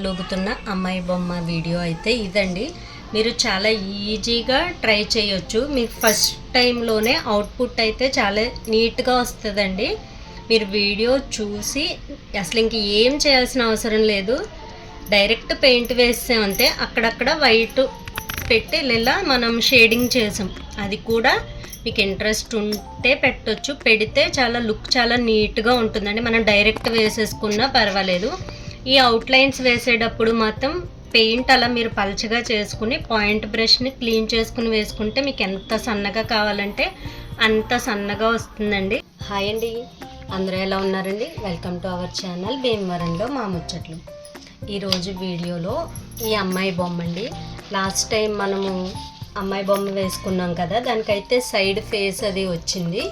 ముగ్గులుగుతున్న అమ్మాయి బొమ్మ వీడియో అయితే ఇదండి. మీరు చాలా ఈజీగా ట్రై చేయొచ్చు. మీకు ఫస్ట్ టైంలోనే అవుట్పుట్ అయితే చాలా నీట్గా వస్తుందండి. మీరు వీడియో చూసి అసలు ఇంక ఏం చేయాల్సిన అవసరం లేదు. డైరెక్ట్ పెయింట్ వేసామంటే అక్కడక్కడ వైట్ పెట్టి ఇలా మనం షేడింగ్ చేసాం. అది కూడా మీకు ఇంట్రెస్ట్ ఉంటే పెట్టొచ్చు. పెడితే చాలా లుక్ చాలా నీట్గా ఉంటుందండి. మనం డైరెక్ట్ వేసేసుకున్నా పర్వాలేదు. ఈ అవుట్లైన్స్ వేసేటప్పుడు మాత్రం పెయింట్ అలా మీరు పలచగా చేసుకుని పాయింట్ బ్రష్ని క్లీన్ చేసుకుని వేసుకుంటే మీకు ఎంత సన్నగా కావాలంటే అంత సన్నగా వస్తుందండి. హాయ్ అండి, అందరూ ఎలా ఉన్నారండి? వెల్కమ్ టు అవర్ ఛానల్ భీమవరంలో మా ముచ్చట్లు. ఈరోజు వీడియోలో ఈ అమ్మాయి బొమ్మ అండి. లాస్ట్ టైం మనము అమ్మాయి బొమ్మ వేసుకున్నాం కదా, దానికైతే సైడ్ ఫేస్ అది వచ్చింది.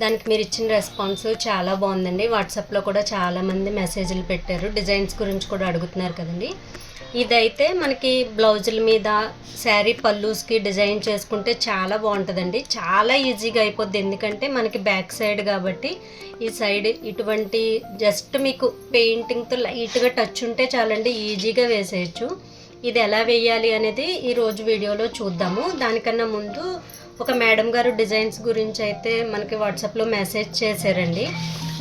దానికి మీరు ఇచ్చిన రెస్పాన్స్ చాలా బాగుందండి. వాట్సాప్లో కూడా చాలామంది మెసేజ్లు పెట్టారు, డిజైన్స్ గురించి కూడా అడుగుతున్నారు కదండి. ఇదైతే మనకి బ్లౌజుల మీద శారీ పల్లూస్కి డిజైన్ చేసుకుంటే చాలా బాగుంటుందండి. చాలా ఈజీగా అయిపోద్ది, ఎందుకంటే మనకి బ్యాక్ సైడ్ కాబట్టి ఈ సైడ్ ఇటువంటి జస్ట్ మీకు పెయింటింగ్తో లైట్గా టచ్ ఉంటే చాలండి, ఈజీగా వేసేయచ్చు. ఇది ఎలా వేయాలి అనేది ఈరోజు వీడియోలో చూద్దాము. దానికన్నా ముందు ఒక మేడం గారు డిజైన్స్ గురించి అయితే మనకి వాట్సాప్లో మెసేజ్ చేశారండి.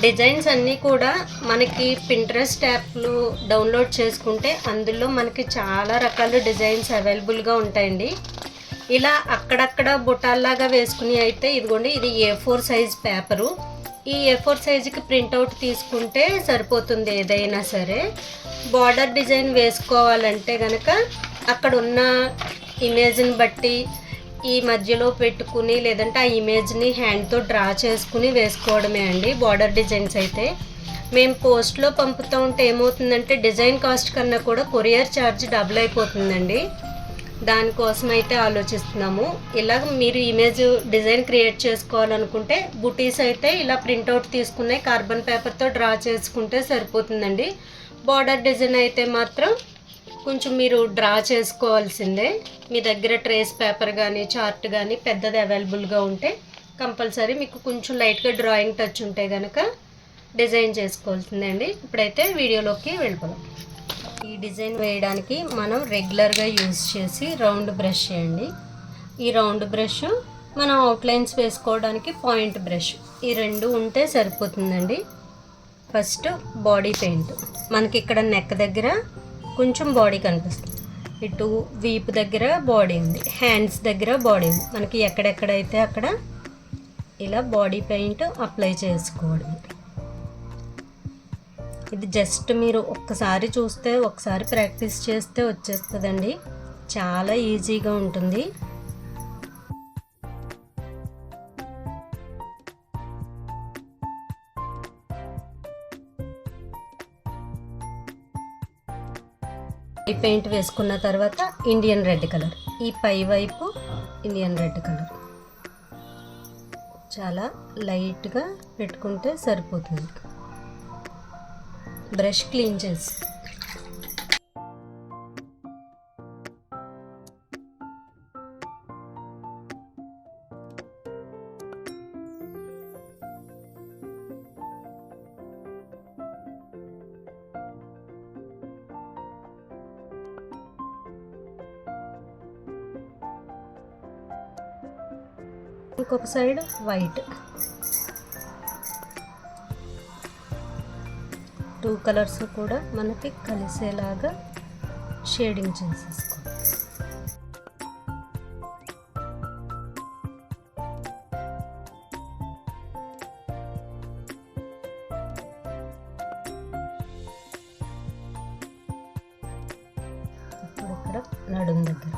డిజైన్స్ అన్నీ కూడా మనకి పింట్రెస్ట్ యాప్లు డౌన్లోడ్ చేసుకుంటే అందులో మనకి చాలా రకాల డిజైన్స్ అవైలబుల్గా ఉంటాయండి. ఇలా అక్కడక్కడ బుటాల్లాగా వేసుకుని అయితే ఇదిగోండి, ఇది A4 సైజ్ పేపరు. ఈ A4 సైజుకి ప్రింట్అవుట్ తీసుకుంటే సరిపోతుంది. ఏదైనా సరే బార్డర్ డిజైన్ వేసుకోవాలంటే కనుక అక్కడ ఉన్న ఇమేజ్ని బట్టి ఈ మధ్యలో పెట్టుకుని లేదంటే ఆ ఇమేజ్ని హ్యాండ్తో డ్రా చేసుకుని వేసుకోవడమే అండి బార్డర్ డిజైన్స్ అయితే. మేము పోస్ట్లో పంపుతూ ఉంటే ఏమవుతుందంటే డిజైన్ కాస్ట్ కన్నా కూడా కొరియర్ ఛార్జ్ డబుల్ అయిపోతుందండి. దానికోసం అయితే ఆలోచిస్తున్నాము. ఇలాగ మీరు ఇమేజ్ డిజైన్ క్రియేట్ చేసుకోవాలనుకుంటే బుటీస్ అయితే ఇలా ప్రింట్అవుట్ తీసుకునే కార్బన్ పేపర్తో డ్రా చేసుకుంటే సరిపోతుందండి. బార్డర్ డిజైన్ అయితే మాత్రం కొంచెం మీరు డ్రా చేసుకోవాల్సిందే. మీ దగ్గర ట్రేస్ పేపర్ కానీ చార్ట్ కానీ పెద్దది అవైలబుల్గా ఉంటే కంపల్సరీ మీకు కొంచెం లైట్గా డ్రాయింగ్ టచ్ ఉంటే కనుక డిజైన్ చేసుకోవాల్సిందే. ఇప్పుడైతే వీడియోలోకి వెళ్ళిపోదాం. ఈ డిజైన్ వేయడానికి మనం రెగ్యులర్గా యూజ్ చేసి రౌండ్ బ్రష్ చేయండి. ఈ రౌండ్ బ్రష్ మనం అవుట్లైన్స్ వేసుకోవడానికి పాయింట్ బ్రష్, ఈ రెండు ఉంటే సరిపోతుందండి. First body paint. మనకి ఇక్కడ నెక్ దగ్గర కొంచెం బాడీ కనిపిస్తుంది, ఇటు వీపు దగ్గర బాడీ ఉంది, హ్యాండ్స్ దగ్గర బాడీ ఉంది. మనకి ఎక్కడెక్కడైతే అక్కడ ఇలా బాడీ పెయింట్ అప్లై చేసుకోవడం. ఇది జస్ట్ మీరు ఒక్కసారి చూస్తే ఒకసారి ప్రాక్టీస్ చేస్తే వచ్చేస్తుందండి. చాలా ఈజీగా ఉంటుంది. ఈ పెయింట్ వేసుకున్న తర్వాత ఇండియన్ రెడ్ కలర్, ఈ పై వైపు ఇండియన్ రెడ్ కలర్ చాలా లైట్గా పెట్టుకుంటే సరిపోతుంది. బ్రష్ క్లీన్ చేసి ఇంకొక సైడ్ వైట్, టూ కలర్స్ కూడా మనకి కలిసేలాగా షేడింగ్ చేసేసుకోవాలి. ఇప్పుడు ఇక్కడ నడుం దగ్గర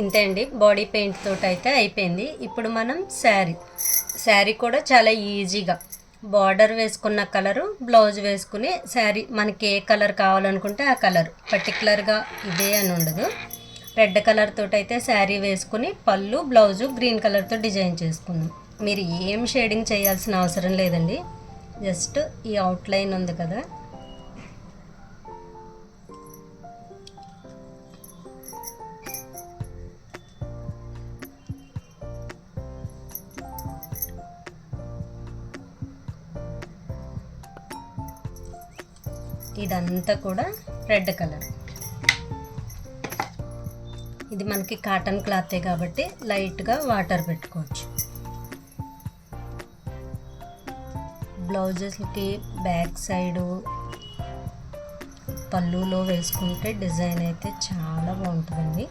ఇంతే అండి, బాడీ పెయింట్ తోటి అయితే అయిపోయింది. ఇప్పుడు మనం శారీ కూడా చాలా ఈజీగా బార్డర్ వేసుకున్న కలరు, బ్లౌజ్ వేసుకుని శారీ మనకి ఏ కలర్ కావాలనుకుంటే ఆ కలర్, పర్టికులర్గా ఇదే అని ఉండదు. రెడ్ కలర్ తోటి అయితే శారీ వేసుకుని పళ్ళు బ్లౌజు గ్రీన్ కలర్తో డిజైన్ చేసుకుందాం. మీరు ఏం షేడింగ్ చేయాల్సిన అవసరం లేదండి, జస్ట్ ఈ అవుట్లైన్ ఉంది కదా, ఇదంతా కూడా రెడ్ కలర్. ఇది మనకి కాటన్ క్లాతే కాబట్టి లైట్గా వాటర్ పెట్టుకోవచ్చు. బ్లౌజెస్కి బ్యాక్ సైడు పళ్ళులో వేసుకుంటే డిజైన్ అయితే చాలా బాగుంటుందండి.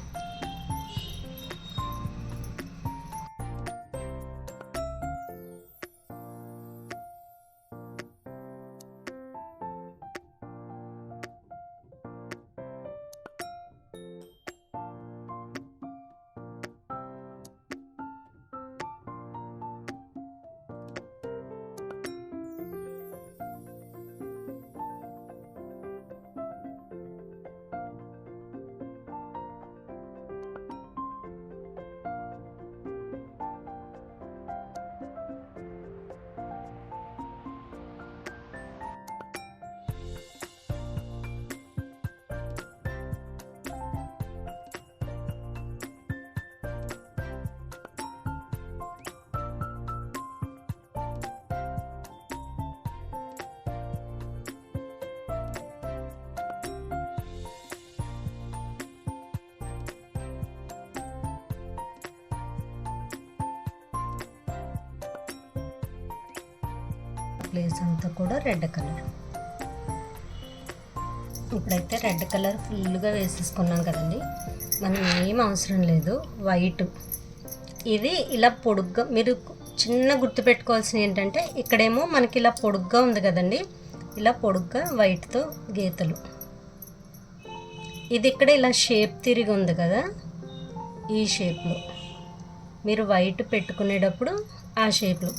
ప్లేస్ అంతా కూడా రెడ్ కలర్. ఇప్పుడైతే రెడ్ కలర్ ఫుల్గా వేసేసుకున్నాం కదండి, మనం ఏం అవసరం లేదు. వైట్ ఇది ఇలా పొడుగ్గా, మీరు చిన్న గుర్తుపెట్టుకోవాల్సిన ఏంటంటే ఇక్కడేమో మనకి ఇలా పొడుగ్గా ఉంది కదండి, ఇలా పొడుగ్గా వైట్తో గీతలు. ఇది ఇక్కడ ఇలా షేప్ తిరిగి ఉంది కదా, ఈ షేప్లో మీరు వైట్ పెట్టుకునేటప్పుడు ఆ షేప్లో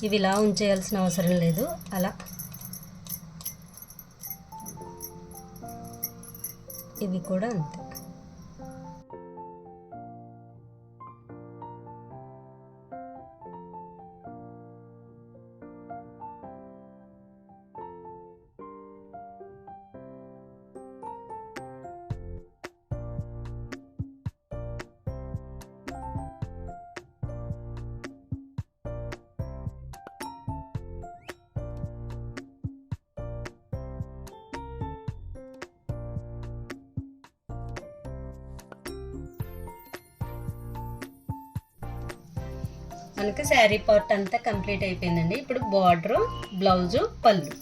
ఇవి ఇలా ఉంచేయాల్సిన అవసరం లేదు. అలా ఇవి కూడా అంతే. మనకి శారీ పార్ట్ అంతా కంప్లీట్ అయిపోయిందండి. ఇప్పుడు బార్డరు, బ్లౌజు, పళ్ళు.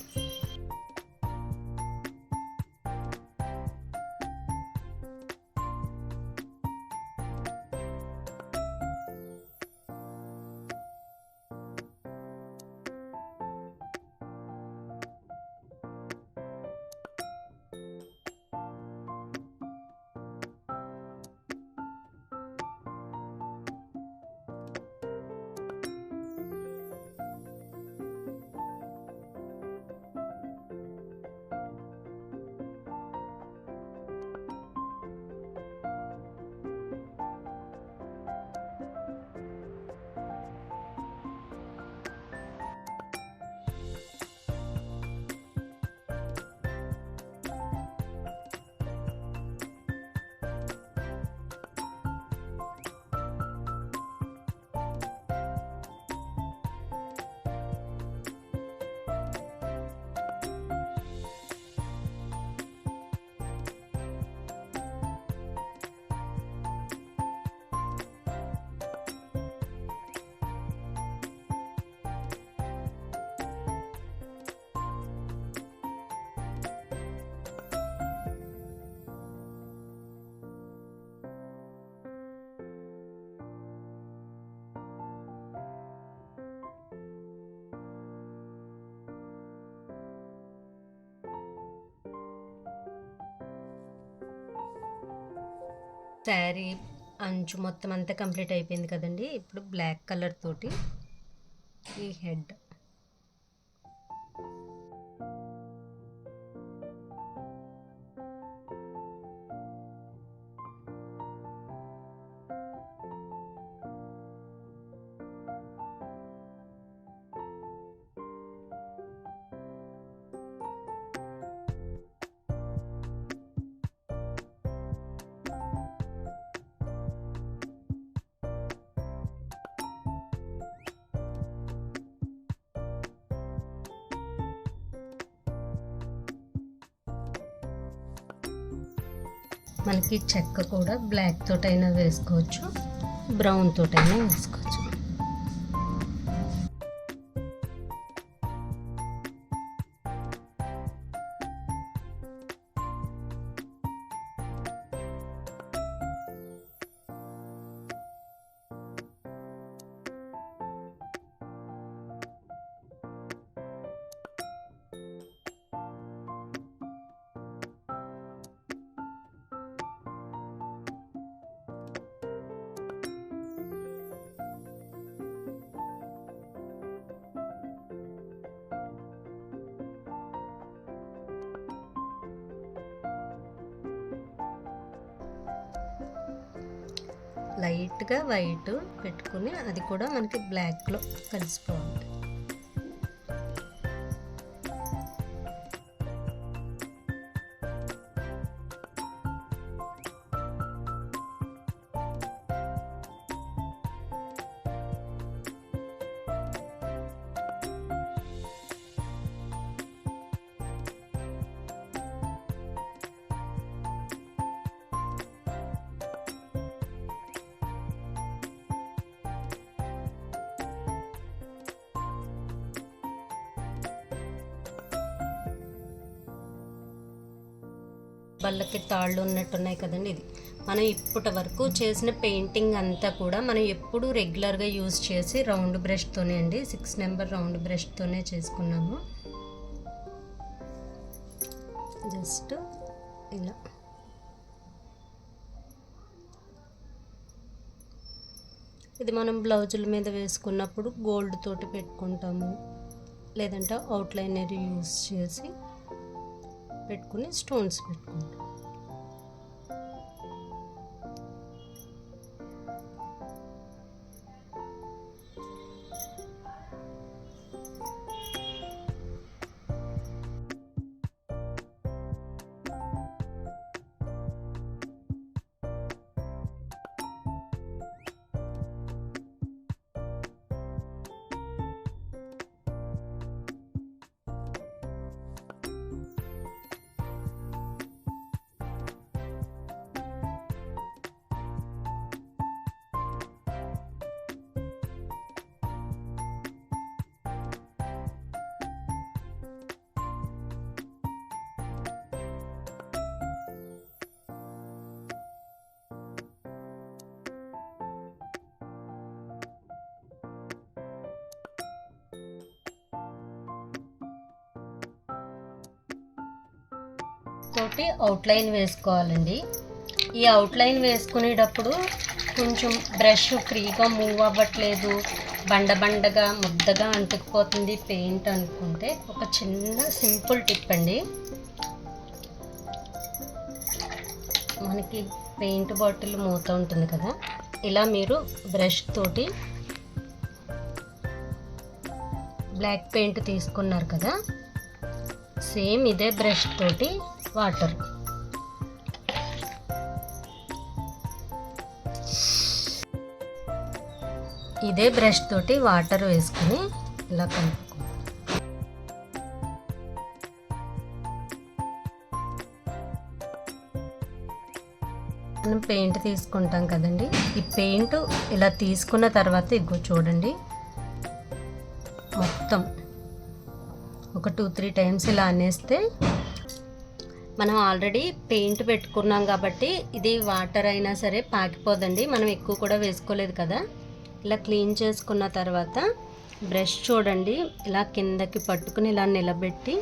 శారీ అంచు మొత్తం అంతా కంప్లీట్ అయిపోయింది కదండి. ఇప్పుడు బ్లాక్ కలర్ తోటి ఈ హెడ్ మనకి చెక్క కూడా బ్లాక్ తోటైనా వేసుకోవచ్చు, బ్రౌన్ తోటైనా వేసుకోవచ్చు. లైట్గా వైట్ పెట్టుకుని అది కూడా మనకి బ్లాక్లో కలిసిపోవాలి. బల్లకి తాళ్ళు ఉన్నట్టున్నాయి కదండి. ఇది మనం ఇప్పటి వరకు చేసిన పెయింటింగ్ అంతా కూడా మనం ఎప్పుడు రెగ్యులర్గా యూజ్ చేసి రౌండ్ బ్రష్తోనే అండి, 6 నెంబర్ రౌండ్ బ్రష్తోనే చేసుకున్నాము. జస్ట్ ఇలా ఇది మనం బ్లౌజుల మీద వేసుకున్నప్పుడు గోల్డ్ తోటి పెట్టుకుంటాము, లేదంటే అవుట్లైనర్ యూజ్ చేసి పెట్టుకుని స్టోన్స్ పెట్టుకుంటాం. తోటి అవుట్లైన్ వేసుకోవాలండి. ఈ అవుట్లైన్ వేసుకునేటప్పుడు కొంచెం బ్రష్ ఫ్రీగా మూవ్ అవ్వట్లేదు, బండగా ముద్దగా అంటుకుపోతుంది పెయింట్ అనుకుంటే ఒక చిన్న సింపుల్ టిప్ అండి. మనకి పెయింట్ బాటిల్ మూత ఉంటుంది కదా, ఇలా మీరు బ్రష్ తోటి బ్లాక్ పెయింట్ తీసుకున్నారు కదా, సేమ్ ఇదే బ్రష్ తోటి వాటర్ ఇదే బ్రష్ తోటి వాటర్ వేసుకుని ఇలా కలుపుకో. మనం పెయింట్ తీసుకుంటాం కదండి, ఈ పెయింట్ ఇలా తీసుకున్న తర్వాత ఇగో చూడండి, మొత్తం ఒక 2-3 టైమ్స్ ఇలా అనేస్తే మనం ఆల్రెడీ పెయింట్ పెట్టుకున్నాం కాబట్టి ఇది వాటర్ అయినా సరే పాకిపోదండి. మనం ఎక్కువ కూడా వేసుకోలేదు కదా. ఇలా క్లీన్ చేసుకున్న తర్వాత బ్రష్ చూడండి, ఇలా కిందకి పట్టుకుని ఇలా నిలబెట్టి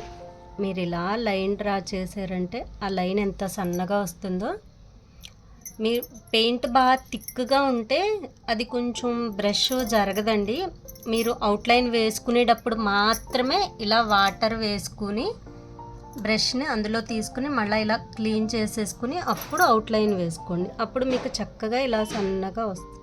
మీరు ఇలా లైన్ డ్రా చేశారంటే ఆ లైన్ ఎంత సన్నగా వస్తుందో మీరు పెయింట్ బాగా థిక్గా ఉంటే అది కొంచెం బ్రష్ జరగదండి. మీరు అవుట్లైన్ వేసుకునేటప్పుడు మాత్రమే ఇలా వాటర్ వేసుకుని బ్రష్ని అందులో తీసుకుని మళ్ళీ ఇలా క్లీన్ చేసేసుకుని అప్పుడు అవుట్లైన్ వేసుకోండి. అప్పుడు మీకు చక్కగా ఇలా సన్నగా వస్తుంది.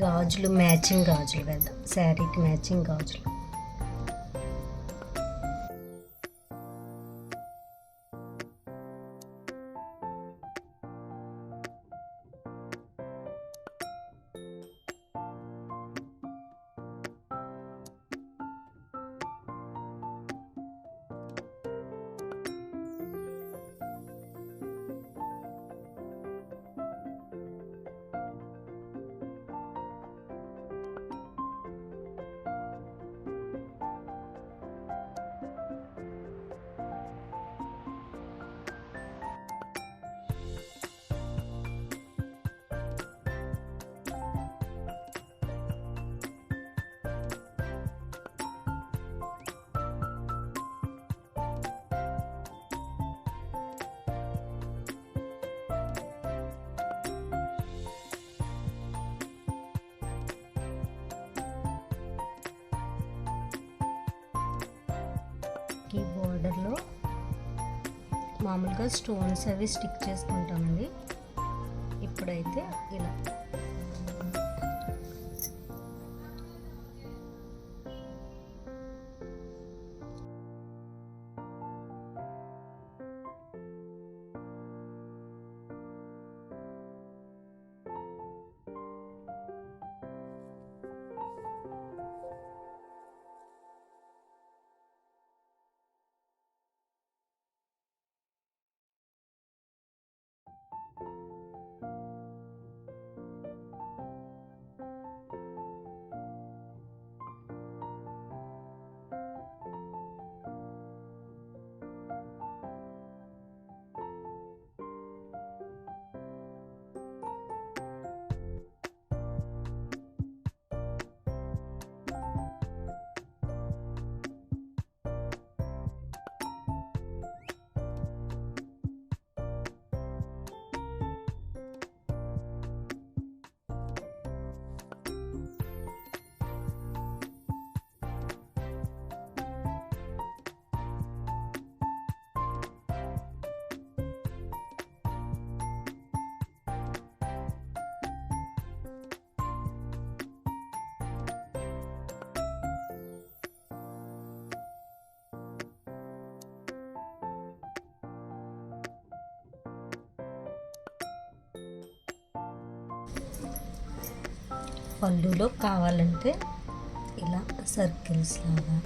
గాజులు మ్యాచింగ్ గాజులు వేద్దాం, శారీకి మ్యాచింగ్ గాజులు. ఈ బోర్డర్లో మామూలుగా స్టోన్స్ అవి స్టిక్ చేసుకుంటామండి. ఇప్పుడైతే ఇలా పళ్ళులో కావాలంటే ఇలా సర్కిల్స్ లాగా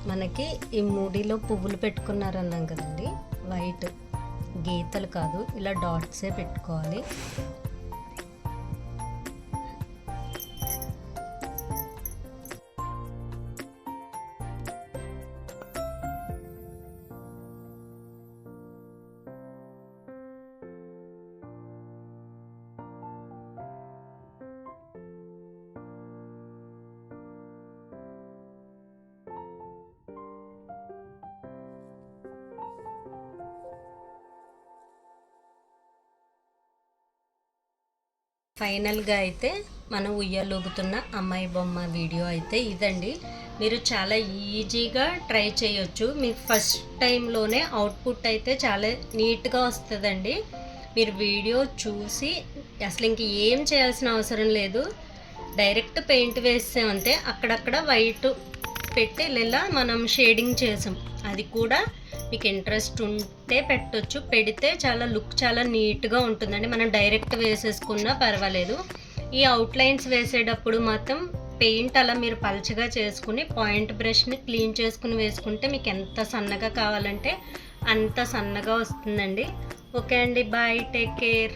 మనకి ఈ మూడిలో పువ్వులు పెట్టుకున్నారన్నాం కదండి, వైట్ గీతలు కాదు, ఇలా డాట్సే పెట్టుకోవాలి. ఫైనల్గా అయితే మనం ఉయ్యాలూగుతున్న అమ్మాయి బొమ్మ వీడియో అయితే ఇదండి. మీరు చాలా ఈజీగా ట్రై చేయొచ్చు. మీకు ఫస్ట్ టైంలోనే అవుట్పుట్ అయితే చాలా నీట్గా వస్తుందండి. మీరు వీడియో చూసి అసలు ఇంక ఏం చేయాల్సిన అవసరం లేదు, డైరెక్ట్ పెయింట్ వేసామంటే అక్కడక్కడ వైట్ పెట్టి ఇలా మనం షేడింగ్ చేసాం. అది కూడా మీకు ఇంట్రెస్ట్ ఉంటే పెట్టొచ్చు, పెడితే చాలా లుక్ చాలా నీట్గా ఉంటుందండి. మనం డైరెక్ట్ వేసేసుకున్నా పర్వాలేదు. ఈ అవుట్లైన్స్ వేసేటప్పుడు మాత్రం పెయింట్ అలా మీరు పల్చగా చేసుకుని పాయింట్ బ్రష్ని క్లీన్ చేసుకుని వేసుకుంటే మీకు ఎంత సన్నగా కావాలంటే అంత సన్నగా వస్తుందండి. ఓకే అండి, బాయ్, టేక్ కేర్.